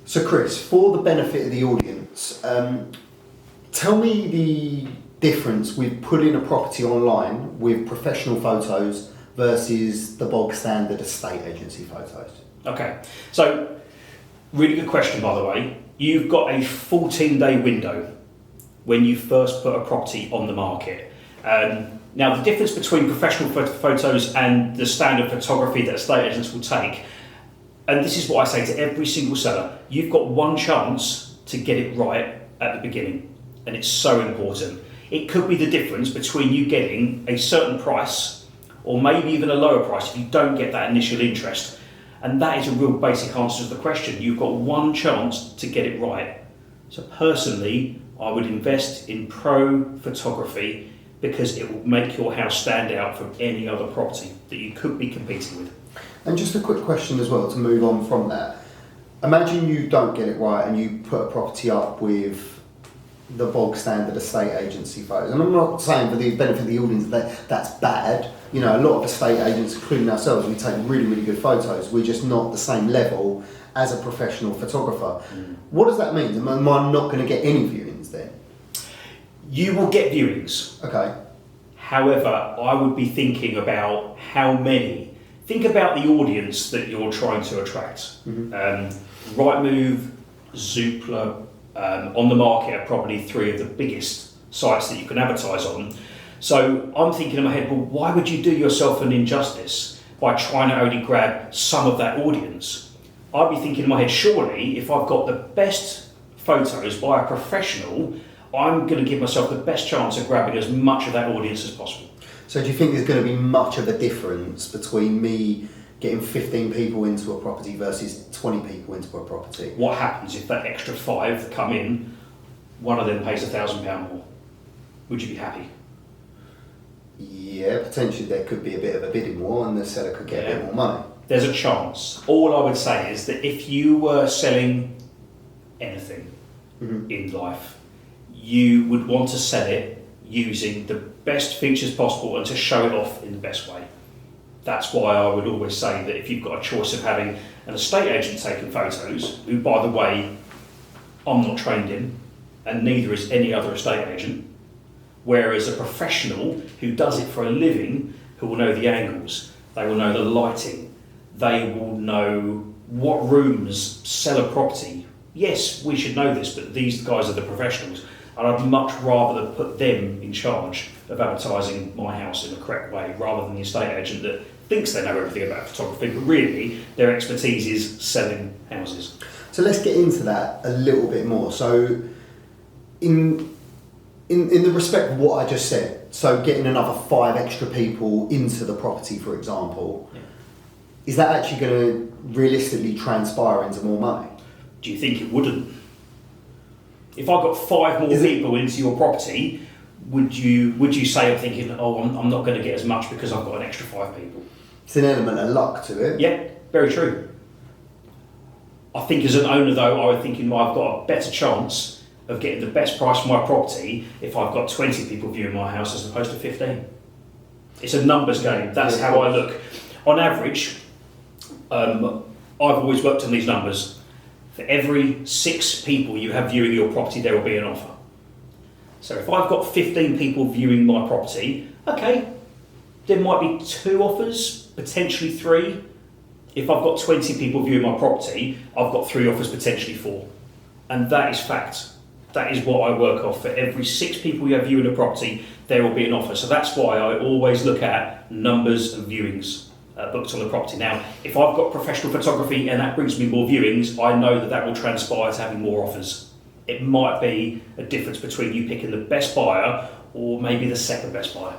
So Chris, for the benefit of the audience, tell me the difference with putting a property online with professional photos versus the bog standard estate agency photos. Okay, so really good question, by the way. You've got a 14-day window when you first put a property on the market. Now, the difference between professional photos and the standard photography that estate agents will take, and this is what I say to every single seller, you've got one chance to get it right at the beginning, and it's so important. It could be the difference between you getting a certain price or maybe even a lower price if you don't get that initial interest. And that is a real basic answer to the question. You've got one chance to get it right. So personally, I would invest in pro photography because it will make your house stand out from any other property that you could be competing with. And just a quick question as well to move on from that. Imagine you don't get it right and you put a property up with the bog standard estate agency photos. And I'm not saying for the benefit of the audience that that's bad. You know, a lot of estate agents, including ourselves, we take really, really good photos. We're just not the same level as a professional photographer. What does that mean? Am I not going to get any viewings then? You will get viewings. Okay. However, I would be thinking about how many. Think about the audience that you're trying to attract. Rightmove, Zoopla, On The Market are probably three of the biggest sites that you can advertise on. So I'm thinking in my head, well, why would you do yourself an injustice by trying to only grab some of that audience? I'd be thinking in my head, surely if I've got the best photos by a professional, I'm going to give myself the best chance of grabbing as much of that audience as possible. So do you think there's going to be much of a difference between me getting 15 people into a property versus 20 people into a property? What happens if that extra 5 come in, one of them pays £1,000 more? Would you be happy? Yeah, potentially there could be a bit of a bidding war and the seller could get a bit more money. There's a chance. All I would say is that if you were selling anything in life, you would want to sell it using the best features possible and to show it off in the best way. That's why I would always say that if you've got a choice of having an estate agent taking photos, who by the way, I'm not trained in, and neither is any other estate agent, whereas a professional who does it for a living, who will know the angles, they will know the lighting, they will know what rooms sell a property. Yes, we should know this, but these guys are the professionals, and I'd much rather put them in charge of advertising my house in the correct way, rather than the estate agent that thinks they know everything about photography, but really their expertise is selling houses. So let's get into that a little bit more. So in the respect of what I just said, so getting another 5 extra people into the property, for example, is that actually going to realistically transpire into more money? Do you think it wouldn't? If I got 5 more people into your property, would you say, I'm thinking, I'm not going to get as much because I've got an extra 5 people? It's an element of luck to it. Yeah, very true. I think as an owner though, I would think I've got a better chance of getting the best price for my property if I've got 20 people viewing my house as opposed to 15. It's a numbers game. That's how I look. On average, I've always worked on these numbers. For every 6 people you have viewing your property, there will be an offer. So if I've got 15 people viewing my property, okay, there might be 2 offers, potentially 3. If I've got 20 people viewing my property, I've got 3 offers, potentially 4. And that is fact. That is what I work off. For every 6 people you have viewing a property, there will be an offer. So that's why I always look at numbers of viewings booked on the property. Now, if I've got professional photography and that brings me more viewings, I know that will transpire to having more offers. It might be a difference between you picking the best buyer or maybe the second best buyer.